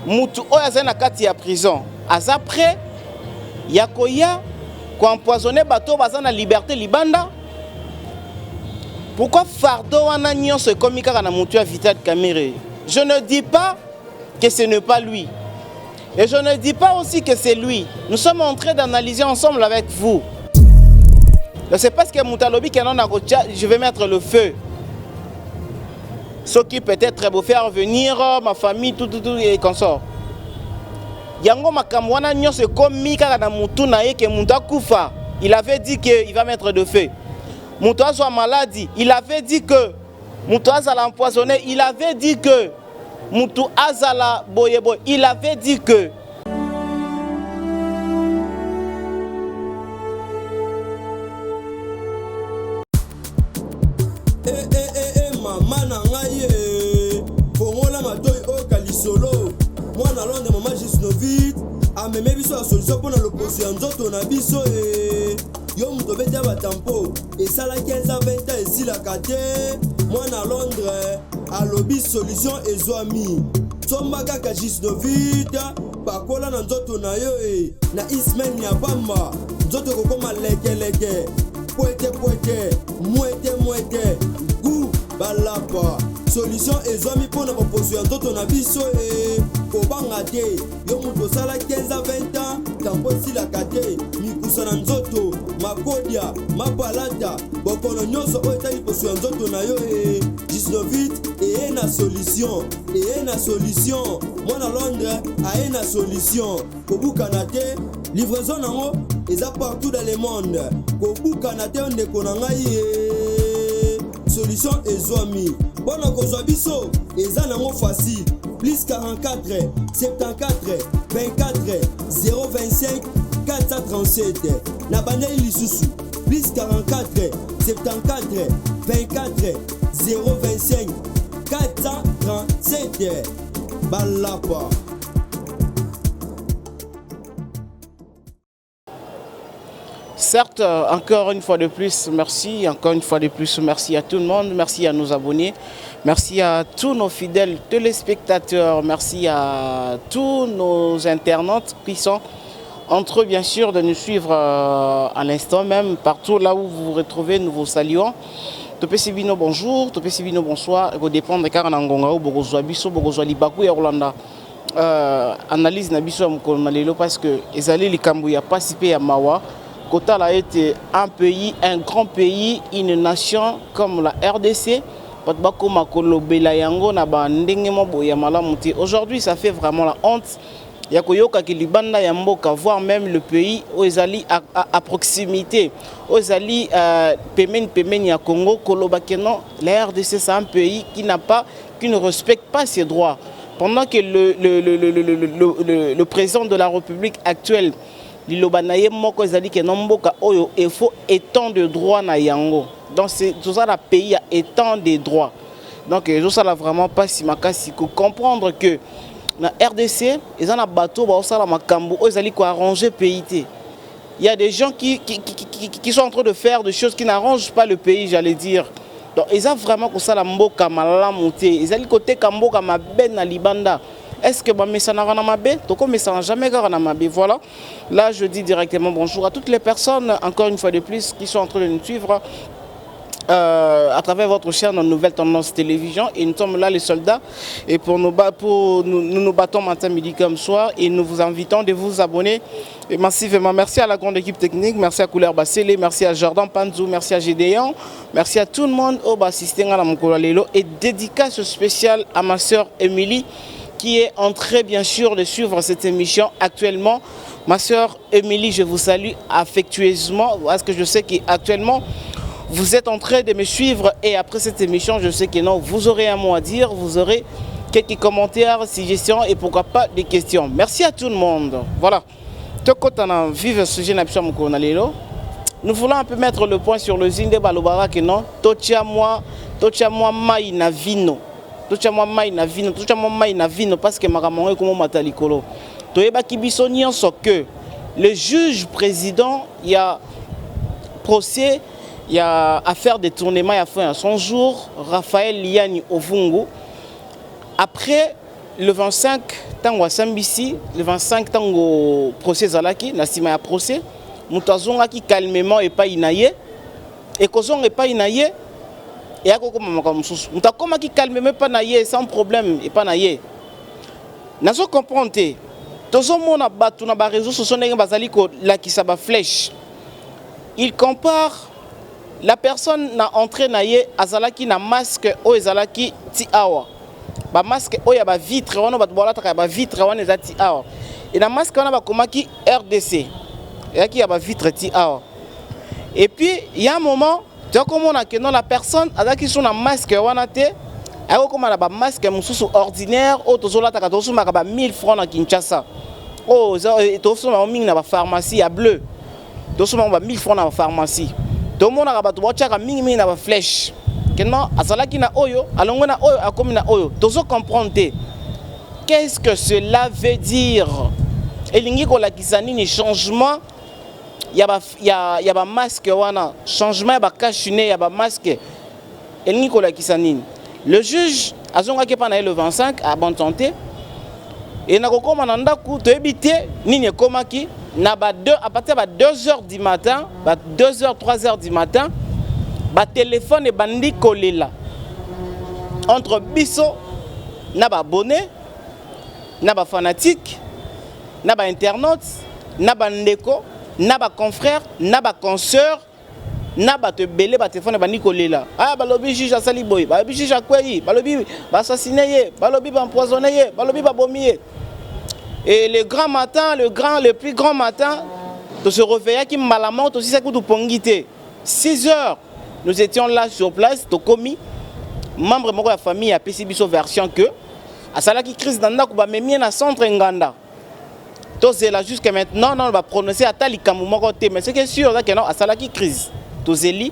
mutu oyo na kati ya prison aza prêt ya koya ko empoisonner bato baza na liberté libanda. Pourquoi fardeau wana nyonso ekomi kaka na mutu ya Vital Kamerhe? Je ne dis pas que ce n'est pas lui. Et je ne dis pas aussi que c'est lui. Nous sommes en train d'analyser ensemble avec vous. C'est parce que Moutalobi, je vais mettre le feu. Ce qui peut-être va faire venir ma famille, tout et consort. Yango makamwana nyonso komi kaka na mutu na ye ke mutu akufa. Il avait dit qu'il va mettre le feu. Mutu azwa maladie, il avait dit que mutu azala empoisonné, il avait dit que mutu azala boyebo, il avait dit que maman na ngai fongola matoyi o kalisolo mwana londe mama Gisnovit ameme biso ya solution mpona loposo ya nzoto na biso yo moto beti ya batampo esala 15 à 20 ans esilaka te mwana Londres alobi solution ezwami somba kaka Gisnovit pakola na nzoto na yo na ismen ya bamba nzoto kokoma lekeleke poete mwete gu balapa solution ezwami mpona baposo ya nzoto na biso kobanga te yo moto osala 15 à 20 ans tampo esilaka te mikusa na nzoto makodia mapalata bokono nyonso oyo etali poso ya nzoto na yo Gisnovit eye na solution mwana Londres aye na solution kobukana te livraison nango eza partout dans le monde kobukana te ndeko na ngai solution ezwami bona kozwa biso eza nango facile plus 44 74 24 025 437 na bandeli lisusu plus 44 74 24 025 437 balapa. Certes, encore une fois de plus, merci. Encore une fois de plus, merci à tout le monde. Merci à nos abonnés. Merci à tous nos fidèles téléspectateurs. Merci à tous nos internautes qui sont entre eux, bien sûr, de nous suivre à l'instant même. Partout là où vous vous retrouvez, nous vous saluons. Topé Sibino, bonjour. Topé Sibino, bonsoir. Il dépend de Karanangonga ou Bogozwa Bisso, Bogozwa Libakou et Rolanda. Analyse Nabiso Mkonalelo parce que Ezali Likambu ya participé à Mawa. Kota a été un pays, un grand pays, une nation comme la RDC. Aujourd'hui, ça fait vraiment la honte. Yakoyoka Kilibanda Yamboka, voire même le pays où ils allaient à proximité, où ils allaient Pemen ya Congo, Kolobakeno. La RDC, c'est un pays qui ne respecte pas ses droits. Pendant que le président de la République actuelle, Lilobanaye moko ezali ke nomboka oyo il faut étant de droit na yango. Donc c'est tout ça le pays a étant des droits. Donc tout ça là vraiment pas si makasi ko comprendre que na RDC ils ont un bateau ba osala makambo oyo ezali ko arranger pays. Il y a des gens qui sont en train de faire des choses qui n'arrangent pas le pays, j'allais dire. Donc ils ont vraiment ko sala mboka malamu te. Ils allaient côté kamboka mabe na libanda. Est-ce que ça n'a jamais voilà. Là, je dis directement bonjour à toutes les personnes, encore une fois de plus, qui sont en train de nous suivre à travers votre chaîne Nouvelle Tendance Télévision. Et nous sommes là, les soldats. Et nous nous battons matin, midi comme soir. Et nous vous invitons de vous abonner massivement. Merci à la grande équipe technique. Merci à Couleur Bassélé. Merci à Jordan Panzou. Merci à Gédéon. Merci à tout le monde au assistant à la Mokolalelo. Et dédicace spéciale à ma soeur Émilie, qui est en train bien sûr de suivre cette émission actuellement. Ma soeur Émilie, je vous salue affectueusement parce que je sais qu'actuellement vous êtes en train de me suivre et après cette émission, je sais que non, vous aurez un mot à dire, vous aurez quelques commentaires, suggestions et pourquoi pas des questions. Merci à tout le monde. Voilà. Nous voulons un peu mettre le point sur le Zinde Balobara que non, tocha moi mai na vino. Tocha moi mai na vino parce que makamongo comme matalikolo. Toyeba kibiso nyonso que le juge président, il y a procès, il y a affaire de détournement, il y a fait son jour, Raphaël Liani Ovungu. Après le 25 tango Sambisi, le 25 tango procès zalaki, na sima ya procès, mutazonga ki calmement et pas inaye, et kozonga et pas inaye, et à quoi maman comme sous, mutakoma ki calmement pas naye sans problème et pas naye. Nazo comprendre, tozo mona batu na ba réseaux sociaux n'engue bazali ko la ki sa ba flèche. Il compare la personne na entré naye azalaki na masque o ezalaki ti awa. Ba masque oya ba vitre wana ba bola taka ba vitre wana ezati awa et na masque wana ba komaki RDC yaki ya ba vitre ti awa et puis il y a un moment tu vois comment on a que non la personne azaki sur na masque wana te ayoko koma na ba masque mususu ordinaire o tozola taka tozo maka ba 1000 francs na Kinshasa oh tozo ma mingi na ba pharmacie ya bleu tozo ma ba 1000 francs na ba pharmacie to mona ba to bochaka mingi na ba flèche. Non, azalaki na oyo, alongo na oyo, akomi na oyo. Tozo comprendre. Qu'est-ce que cela veut dire? Elingi ko la kisani ni changement. Ya ba masque wana, changement ya ba cache-nez, ya ba masque. Elingi ko la kisani. Le juge azonga ke pa na le 25 à bonne santé. Et na kokoma na ndaku to ebité nini komaki na ba 2 à partir de 2h du matin, ba 2h 3h du matin. Ba téléphone et bandi kolela entre biso na ba abonné na ba fanatique na ba internaute na ba ndeko na ba confrère na ba consoeur na ba te belé ba téléphone bandi kolela ah balobi juge asali boy balobi juge akwei balobi ba assassiné ye balobi ba empoisonné ye balobi ba bomier et le grand matin le plus grand matin to se réveiller qui malamment aussi ça coup pongité 6 heures. Nous étions là sur place, Tokomi, membre de la famille a PCBiso version que, à Salaki crise d'Anda, qu'on va même à centre Nganda. Tous là jusqu'à maintenant, on va prononcer à Talikamu Morote, mais c'est sûr que non, à Salaki crise. Tous eli.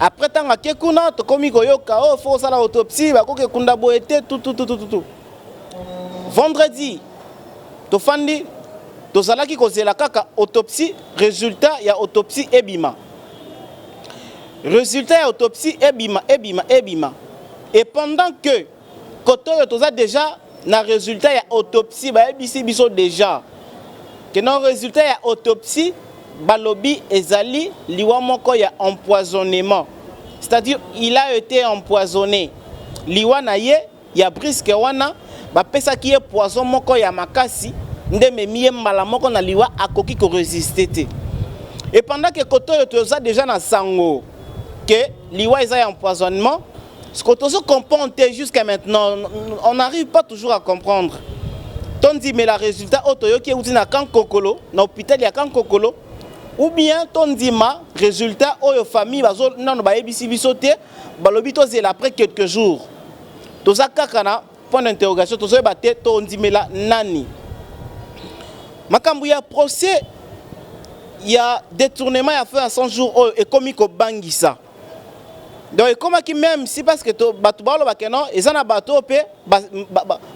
Après tant que Kekuna, Tokomi Goyoka, oh, faut ça la autopsie, bah, que Kunda Boete, tout. Vendredi, Tofandi, Tosalaki causé la kaka autopsie, résultat, il y a autopsie Ebima. Résultat de l'autopsie ebima. Et pendant que Koto a déjà na résultat de l'autopsie ba ebisi biso déjà que non résultat de l'autopsie balobi ezali liwa moko ya empoisonnement, c'est-à-dire il a été empoisonné liwa na ye ya brisque wana ba pesa ki e poison moko ya makasi ndeme miye mbala moko na liwa akoki ko résister te. Et pendant que Koto a déjà na sango que liwa est un empoisonnement, ce que tu comprends jusqu'à maintenant, on n'arrive pas toujours à comprendre. On dit mais le résultat otoyo qui est na Kankokolo, na hôpital ya Kankokolo, ou bien on dit ma résultat oyo famille bazo non ba ebisi bisoté, balobi to zela après quelques jours. Toza kakana point d'interrogation, tozo baté to on dit mais la nani. Makambu ya procès, il y a détournement à faire à 100 jours et comme ko bangisa. Donc comment qui même si parce que bato balo bakeno ezana bato pe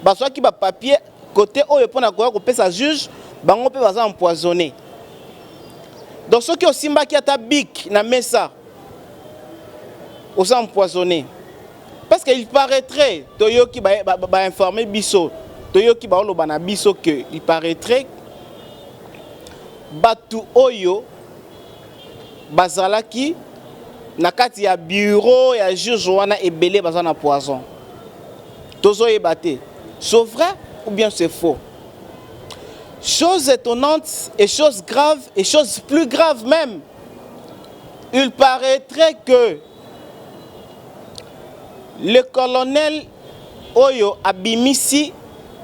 baswa ki ba papier côté oyo pona ko pesa juge bango pe baza empoisonné. Donc ceux qui aussi mbaki ata bic na mesa aux empoisonné parce qu'il paraîtrait toyoki ba informer biso toyoki ba oloba na biso que il paraîtrait batu oyo bazalaki na kati ya bureau ya juge wana ebele baza na poison. Tozo ebate. C'est vrai ou bien c'est faux? Chose étonnante et chose grave et chose plus grave même. Il paraîtrait que le colonel Oyo abimisi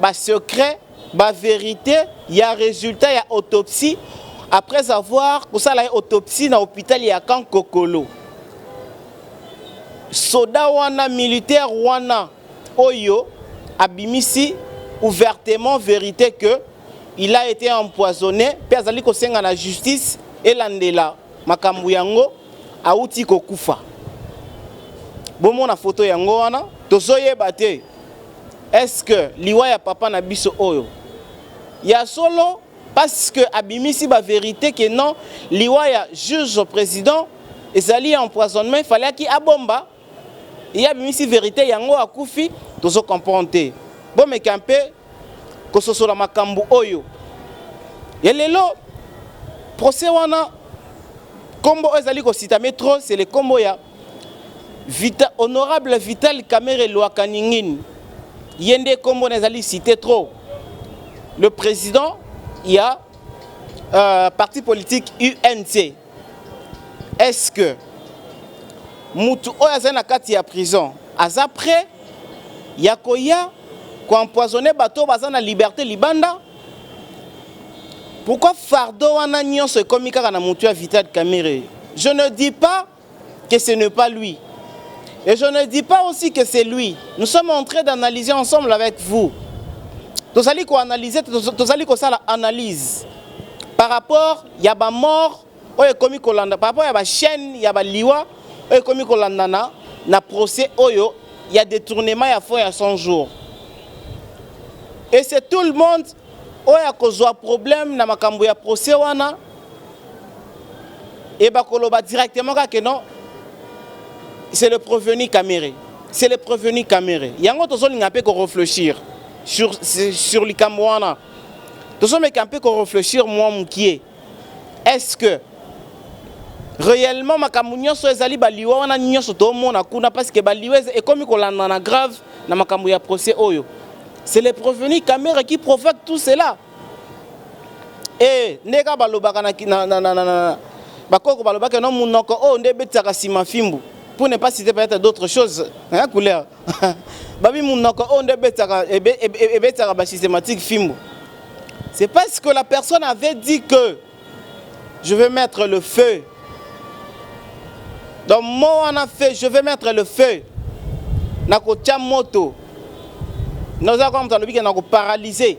ba secret, ba vérité, il y a résultat, il y a autopsie après avoir pour ça la autopsie dans l'hôpital ya Kankokolo. Soda wana militaire wana Oyo abimisi ouvertement vérité que il a été empoisonné pe azali ko senga na justice elandela makambu yango auti kokufa. Bomo na photo yango wana tozoyeba te est-ce que liwa ya papa na biso oyo ya solo parce que abimisi ba vérité que non liwa ya juge président ezali empoisonnement, il fallait qu'il abomba. Il y a une vérité, yango akufi, tozo comprendre. bon mais campé ko sosola makambu oyo et lelo procès wana kombo ezali ko cita métro c'est le kombo ya honorable Vital Kamerhe Lwakaningin yende kombo ezali cité trop le président il y a parti politique UNC. Est-ce que mutu oyo na kati ya prison aza prêt ya koya ko empoisonner bato baza na liberté libanda? Pourquoi fardeau wana nyonso ekomi kaka na mutu ya Vital Kamerhe? Je ne dis pas que ce n'est pas lui. Et je ne dis pas aussi que c'est lui. Nous sommes en train d'analyser ensemble avec vous. Nous allons analyser, nous allons faire l'analyse par rapport à la mort, par rapport à la chaîne, il y a la liwa, na procès, il y a détournement, il y a foi à 100 jours. Et c'est tout le monde qui a un problème dans le procès. Et directement que non, c'est le prévenu Kamerhe. C'est le prévenu Kamerhe. Il y a un autre qui a réfléchir sur les Camerounais. Nous sommes campés qu'on réfléchir moi qui est. Est-ce que réellement ma camounion soit ezali baliwa wana nyonso to mona kuna parce que baliwa et comme ko landa grave na makambu ya procès oyo. C'est le prévenu Kamerhe qui provoque tout cela. Et neka balobaka na bakoko balobaka no munoko o nde betaka sima fimbu pour ne pas citer peut-être d'autres choses hein couleur. Babi munoko o nde betaka betaka ba systématique fimbu. C'est parce que la personne avait dit que je vais mettre le feu. Donc moi on a fait, je vais mettre le feu. Nako moto. Nous avons comme paralysé.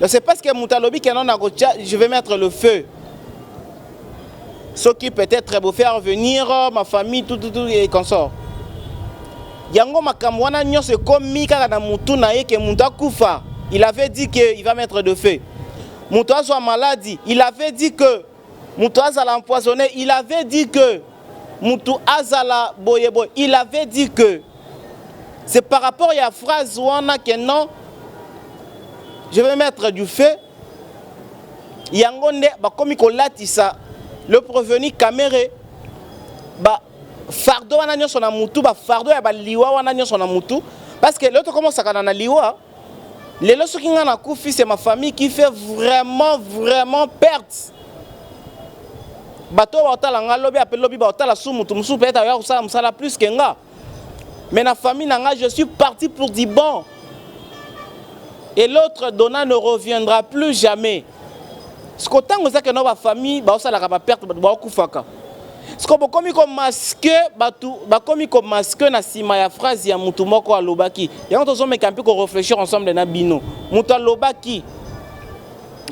C'est parce que Moutalobi qui je vais mettre le feu. Ce qui peut-être va faire venir ma famille tout et consort. Yango makamwana nyose komi kaka na mutu na ye ke muta kufa. Il avait dit qu'il va mettre de feu. Moutouaz soit maladie. Il avait dit que Moutouaz allait empoisonner. Il avait dit que Moutouaz allait boyebo. Il avait dit que c'est par rapport à la phrase où on a que non, je vais mettre du feu. Yangonde, comme il ça, le prévenu Kamerhe, fardo wana nyoso na mutu, fardo ya liwa wana nyoso na mutu, parce que l'autre commence à kana na liwa. Les lorsqu'ils qui ont koufi, c'est ma famille qui fait vraiment perte. Bato baotala nga lobi appelle lobi baotala sumutu musu peut-être ya usala musala plus que nga. Mais la famille nanga je suis parti pour dire bon. Et l'autre donnant ne reviendra plus jamais. Ce que tant que nos famille baosala ka perte ba kufaka. Ce que bakomi comme masque batu bakomi comme masque na sima ya phrase ya mutu moko alobaki. Ya on me camper ko réfléchir ensemble na bino. Mutu alobaki.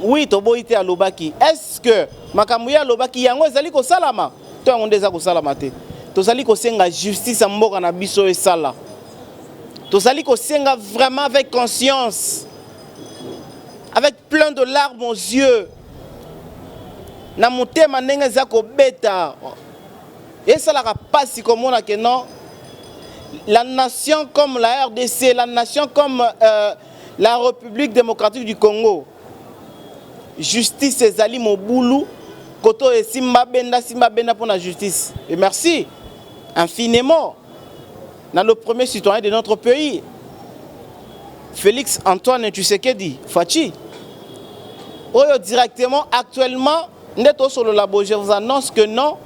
Oui, to boité alobaki. Est-ce que makambu ya alobaki yango ezali ko salama? To yango ndeza ko salama te. To zali ko senga justice ya mboka na biso esala. To zali ko senga vraiment avec conscience. Avec plein de larmes aux yeux. Na motema ndenge za ko beta. Et ça n'a pas si comme on a que non. La nation comme la RDC, la nation comme la République démocratique du Congo. Justice ezali mobulu. Koto et simba benda pour la justice. Et merci infiniment. Dans le premier citoyen de notre pays. Félix Antoine Tshisekedi Fachi. Oyo directement actuellement, neto sur le labo, je vous annonce que non.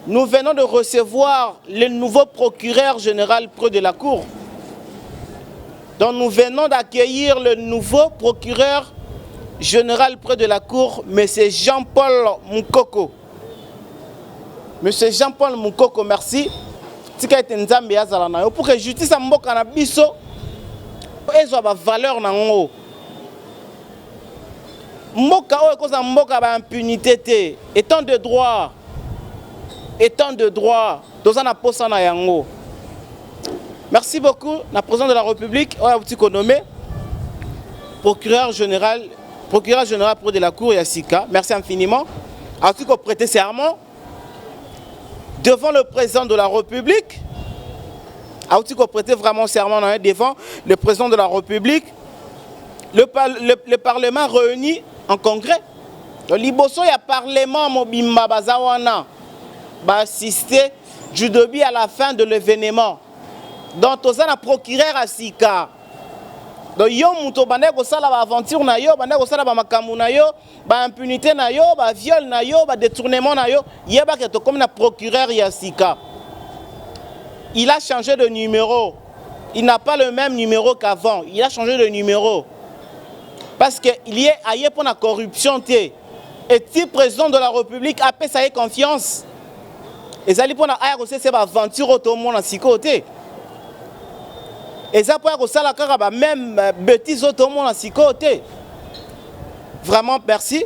Nous venons de recevoir le nouveau procureur général près de la Cour. Donc nous venons d'accueillir le nouveau procureur général près de la Cour, M. Jean-Paul Moukoko. M. Jean-Paul Moukoko, merci. Pour que justice a mboka na biso, ezo ba valeur na ngo. Mboka o ekoza mboka ba impunité te, étant de droit. Étant de droit, dans un apostat na yango. Merci beaucoup, la présidente de la République, on a petit nommé procureur général pour de la Cour Yassika. Merci infiniment. En tout cas, prêter serment devant le président de la République a aussi prêté vraiment serment devant le président de la République. Le Parlement réuni en congrès. Le liboso il y a Parlement Mobimba Bazawana va assister Judobi à la fin de l'événement. Donc tout ça na procureur à Sika. Donc yo muto bande ko sala ba aventure na yo, bande ko sala ba makamu na yo, ba impunité na yo, ba viol na yo, ba détournement na yo, yeba ke to comme na procureur ya Sika. Il a changé de numéro. Il n'a pas le même numéro qu'avant. Il a changé de numéro. Parce qu'il y a ailleurs pour la corruption. Et si le président de la République a fait sa confiance, et ça pour la aventure autonome dans ce côté. Et ça pour la même bêtise autonome dans ce côté. Vraiment, merci.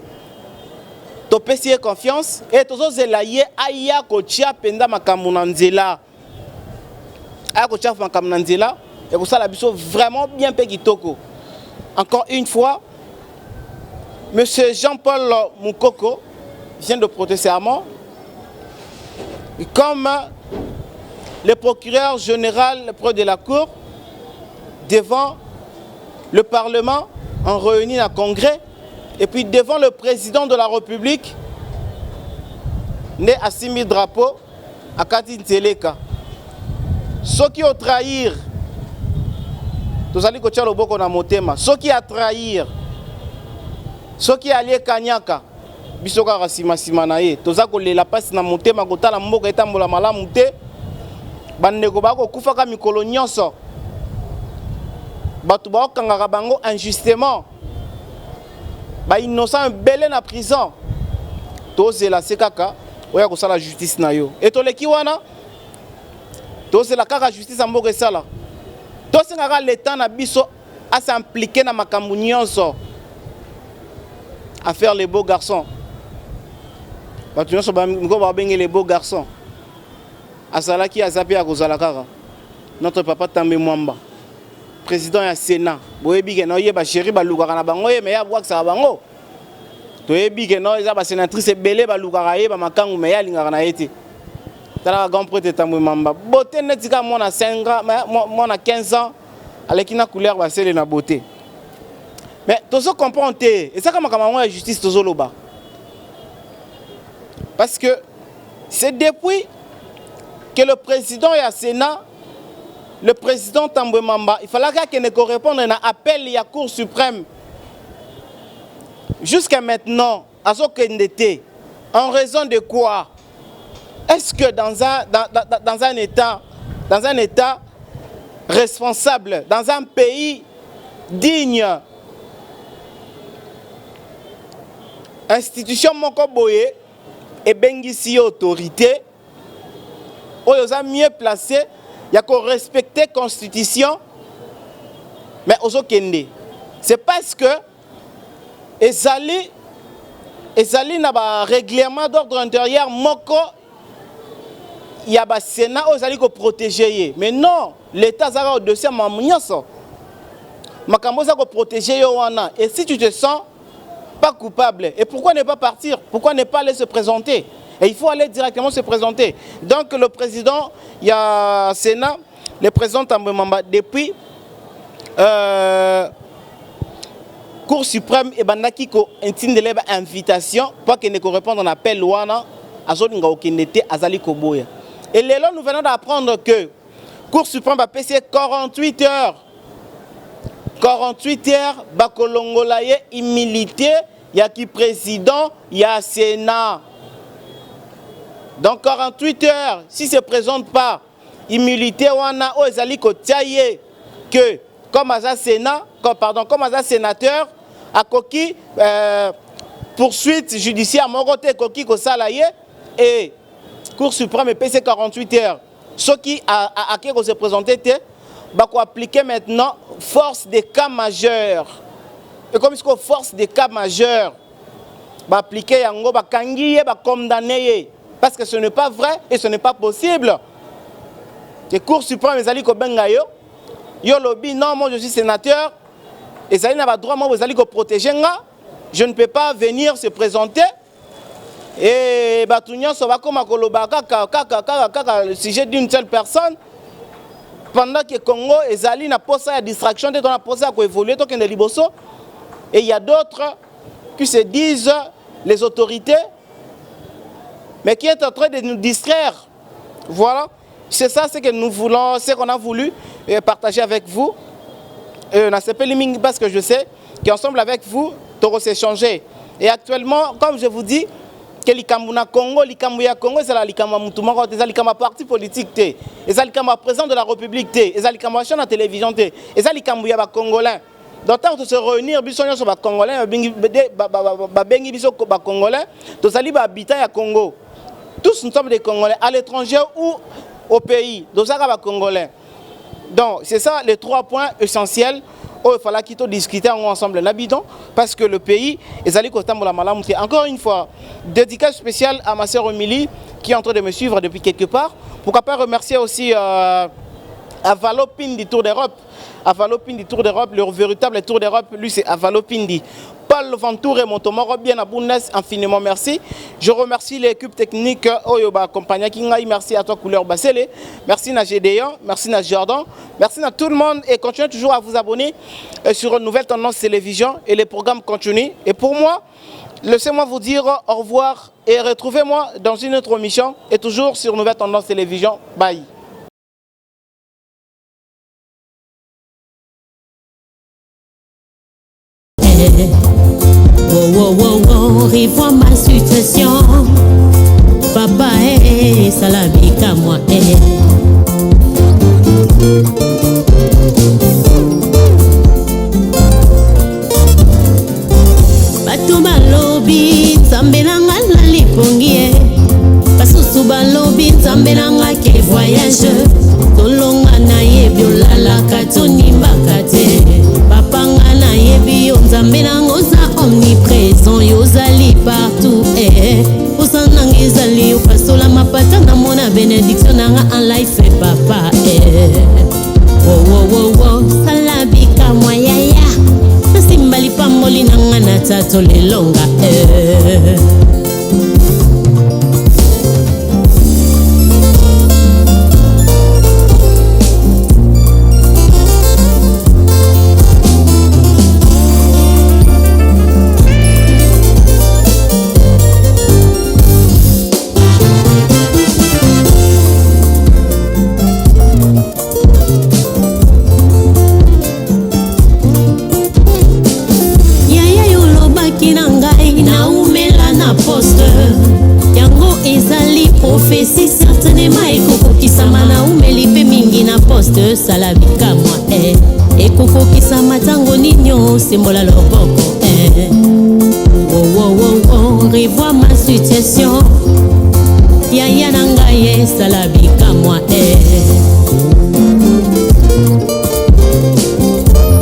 Tu peux essayer confiance. Et tu as zelaye aya kochia penda makamunanzela. Aya kochia makamunanzela. Et pour ça la biso vraiment bien pekitoko. Encore une fois, M. Jean-Paul Moukoko vient de prêter serment. Comme le procureur général près de la Cour, devant le Parlement, en réuni à Congrès, et puis devant le président de la République, né à 6000 drapeaux, à Katine Teleka. Ceux qui ont trahi, tous allez coacher le boko na motema. Ceux qui a trahir, ceux qui allaient kanyaka, bisoka rasima simanaye. Tous allez la passe na motema kota la mboka etambola malamu te. Bandeko bako kufaka mikolo nyonso. Batu ba kangaka bango injustement. Ba innocent belé na prison. Tous la sekaka oya ko sala justice na yo. Et toleki wana tous la kaka justice mboka sala. Tous l'État na biso à s'impliquer dans makambu nyonso à faire les beaux garçons. Batu nyonso ba bengi les beaux garçons. Asalaki azapi ya kozala kaka. Notre papa Tambe Mwamba, président ya Sénat. Boyebi ke no yeba chéri ba lukaka na bango ye me ya bwak sa bango. To yebi ke no eza ba sénatrice belé ba lukaka ye ba makangu me ya lingaka na yete. Tala grand prêtre Tambe Mwamba. Beauté netika mona 5 ans, mona 15 ans, avec une couleur va c'est la beauté. Mais tout ça comprend et ça comme la justice tout loba. Parce que c'est depuis que le président et le Sénat, le président Tambe Mwamba, il fallait qu'il ne réponde à un appel de la Cour suprême. Jusqu'à maintenant, à ce qu'il était, en raison de quoi? Est-ce que dans un État responsable, dans un pays digne, institution moko boye et bengisi autorité, ils ont mieux placé, il y a qu'on respecter la constitution, mais aux kende. C'est parce que ezali na ba règlement d'ordre intérieur moko. Il y a un Sénat qui est protégé. Mais non, l'État est au dossier de Makambo est protégé. Et si tu te sens pas coupable, et pourquoi ne pas partir? Pourquoi ne pas aller se présenter? Et il faut aller directement se présenter. Donc le président, il y a Sénat, le président Tambe Mwamba, depuis Cour suprême, et bandaki ko intime de l'invitation pour qu'il ne corresponde à l'appel Wana, à Zolinga Okendete, Azali Koboya. Et là, nous venons d'apprendre que Cour suprême va passer 48 heures. 48 heures, Bakolongolaye, immunité, il y a qui président, il y a Sénat. Donc 48 heures, si ne se présente pas, immunité, on a Ozali Kotiaye, que comme un Sénat, comme un sénateur, à Koki, poursuite judiciaire, mon côté Koki Kosalaye, et Cour suprême et PC 48 heures. Ceux qui à qui se présentaient, va appliquer maintenant force des cas majeurs. Et comme il faut force des cas majeurs, va appliquer yango, va kangiye, va condamner. Parce que ce n'est pas vrai et ce n'est pas possible. Les Cour suprême, les alliés Kobengayo, yo lobby, non, moi je suis sénateur, et ça n'a pas droit, moi vous allez protéger, je ne peux pas venir se présenter. Et Batounia, ça va comme le sujet d'une seule personne. pendant que Congo ezali na posa ya distraction de na posa ko évoluer to kende liboso, et il y a d'autres qui se disent les autorités mais qui est en train de nous distraire. Voilà, c'est ça ce que nous voulons, ce qu'on a voulu partager avec vous. On a CP Liming parce que je sais qu'ensemble avec vous, Toro s'est changé. Et actuellement, comme je vous dis, que l'Ikambuna Congo, l'Ikambuya Congo, c'est la Likamba Moutoumaro, c'est la Likamba parti politique, c'est la Likamba président de la République, c'est la Likamba chaîne de la télévision, c'est la Likambuya Congolais. D'autant que se réunir, bisogna sur les Congolais, bengi biso ba Congolais, tous les habitants à Congo. Tous nous sommes des Congolais, à l'étranger ou au pays, tous les Congolais. Donc, c'est ça les 3 points essentiels où il fallait qu'ils discutent ensemble l'habitant parce que le pays est allé encore une fois, dédicace spéciale à ma sœur Émilie qui est en train de me suivre depuis quelque part. Pourquoi pas remercier aussi Avalopine du Tour d'Europe. Avalopine du Tour d'Europe, le véritable Tour d'Europe, lui c'est Avalopindi. Paul Ventour et Montomoro, bien à Bounnes, infiniment merci. Je remercie l'équipe technique Oyoba Compagnie Kingai, merci à toi Couleur Bassele, merci à Gédéon, merci à Jordan, merci à tout le monde et continuez toujours à vous abonner sur une nouvelle tendance télévision et les programmes continuent. Et pour moi, laissez-moi vous dire au revoir et retrouvez-moi dans une autre émission et toujours sur Nouvelle Tendance Télévision. Bye. Revois ma situation. Papa est salabika moi Batu balobi nzambe nanga na lipongie basusu balobi nzambe nanga ke voyage tolonga na yebi olalaka tonimbaka te papa nga na yebi yo nzambe nanga oza omniprésent yozali partout osananga ezali opasola mapata na mona bénédiction nanga en life papa salabika mwa yaya nasimbali pamboli nanga na tato lelonga prophétie certainement ekokokisama na umeli pe mingi na poste salabika mwa ekokokisama tango ninyo sembola loboko revois ma situation yaya na ngai salabika mwa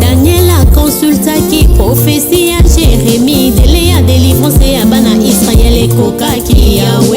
Daniela consultaki prophétie ya Jérémie dele ya délivrance ya bana Israël ekokaki yawe